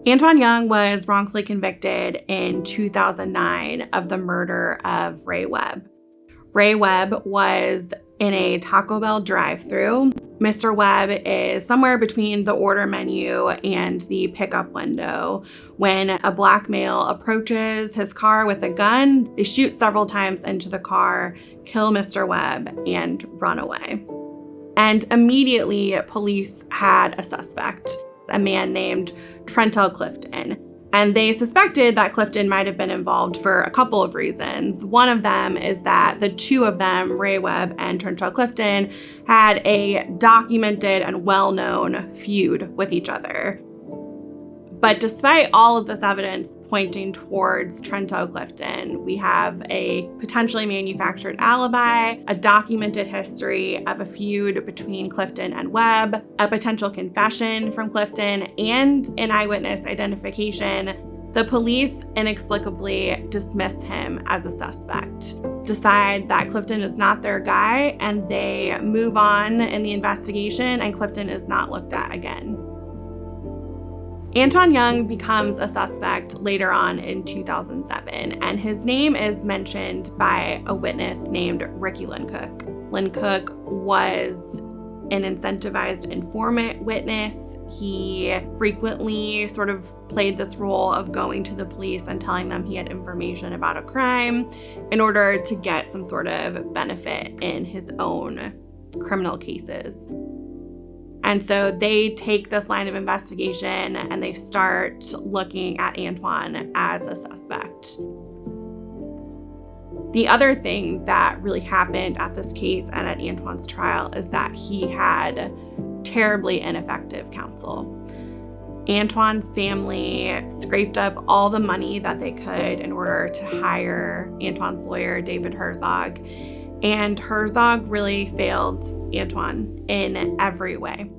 Antoine Young was wrongfully convicted in 2009 of the murder of Ray Webb. Ray Webb was in a Taco Bell drive-thru. Mr. Webb is somewhere between the order menu and the pickup window when a black male approaches his car with a gun. They shoot several times into the car, kill Mr. Webb, and run away. And immediately, police had a suspect, a man named Trentel Clifton. And they suspected that Clifton might have been involved for a couple of reasons. One of them is that the two of them, Ray Webb and Trentel Clifton, had a documented and well-known feud with each other. But despite all of this evidence pointing towards Trentel Clifton, we have a potentially manufactured alibi, a documented history of a feud between Clifton and Webb, a potential confession from Clifton, and an eyewitness identification. The police inexplicably dismiss him as a suspect, decide that Clifton is not their guy, and they move on in the investigation, and Clifton is not looked at again. Antoine Young becomes a suspect later on in 2007, and his name is mentioned by a witness named Ricky Lynn Cook. Lynn Cook was an incentivized informant witness. He frequently sort of played this role of going to the police and telling them he had information about a crime in order to get some sort of benefit in his own criminal cases. And so they take this line of investigation and they start looking at Antoine as a suspect. The other thing that really happened at this case and at Antoine's trial is that he had terribly ineffective counsel. Antoine's family scraped up all the money that they could in order to hire Antoine's lawyer, David Herzog. And Herzog really failed Antoine in every way.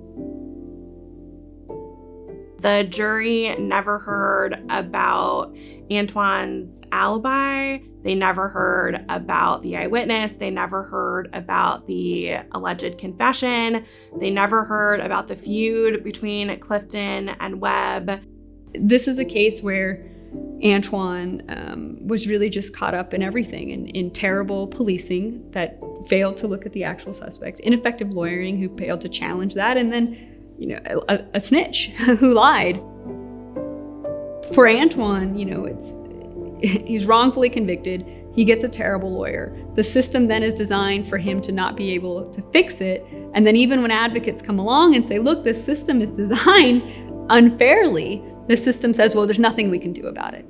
The jury never heard about Antoine's alibi. They never heard about the eyewitness. They never heard about the alleged confession. They never heard about the feud between Clifton and Webb. This is a case where Antoine was really just caught up in everything, in terrible policing that failed to look at the actual suspect, ineffective lawyering who failed to challenge that, and then, a snitch who lied. For Antoine, he's wrongfully convicted. He gets a terrible lawyer. The system then is designed for him to not be able to fix it. And then even when advocates come along and say, look, this system is designed unfairly, the system says, well, there's nothing we can do about it.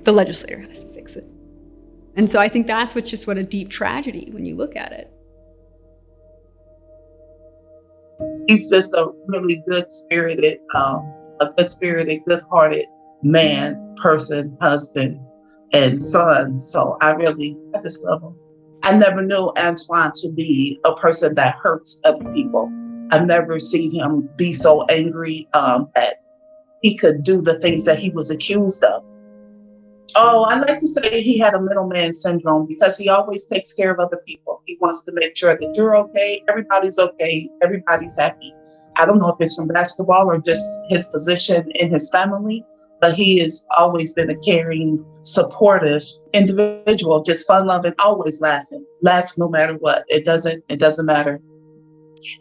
The legislator has to fix it. And so I think that's what a deep tragedy when you look at it. He's just a really good-spirited, good-hearted man, person, husband, and son. So I just love him. I never knew Antoine to be a person that hurts other people. I've never seen him be so angry that he could do the things that he was accused of. Oh, I like to say he had a middleman syndrome because he always takes care of other people. He wants to make sure that you're okay, everybody's happy. I don't know if it's from basketball or just his position in his family, but he has always been a caring, supportive individual, just fun-loving, always laughing. Laughs no matter what. It doesn't matter.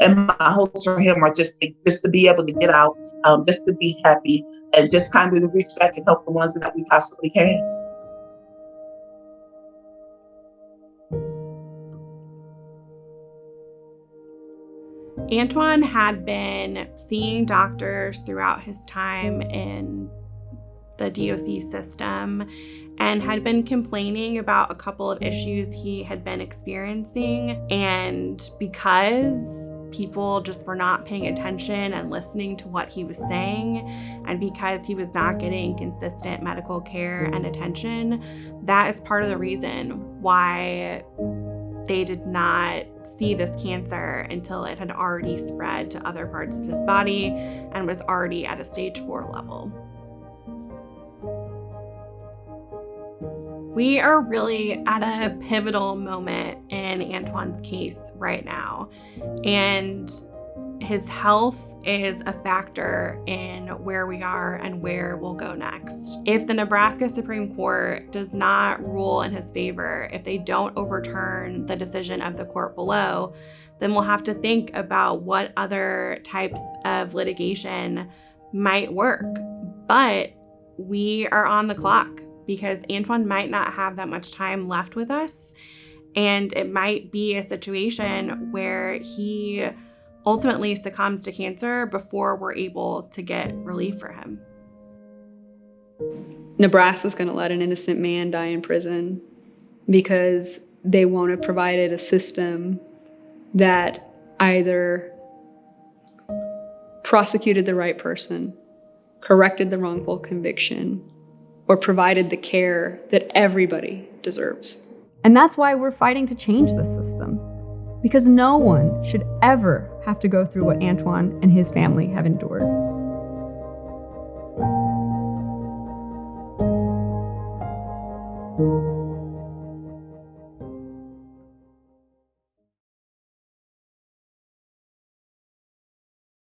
And my hopes for him are just to be able to get out, just to be happy, and just kind of reach back and help the ones that we possibly can. Antoine had been seeing doctors throughout his time in the DOC system and had been complaining about a couple of issues he had been experiencing. And because people just were not paying attention and listening to what he was saying, and because he was not getting consistent medical care and attention, that is part of the reason why they did not see this cancer until it had already spread to other parts of his body and was already at a stage 4 level. We are really at a pivotal moment in Antoine's case right now. And his health is a factor in where we are and where we'll go next. If the Nebraska Supreme Court does not rule in his favor, if they don't overturn the decision of the court below, then we'll have to think about what other types of litigation might work. But we are on the clock because Antoine might not have that much time left with us. And it might be a situation where he ultimately succumbs to cancer before we're able to get relief for him. Nebraska's going to let an innocent man die in prison because they won't have provided a system that either prosecuted the right person, corrected the wrongful conviction, or provided the care that everybody deserves. And that's why we're fighting to change the system. Because no one should ever have to go through what Antoine and his family have endured.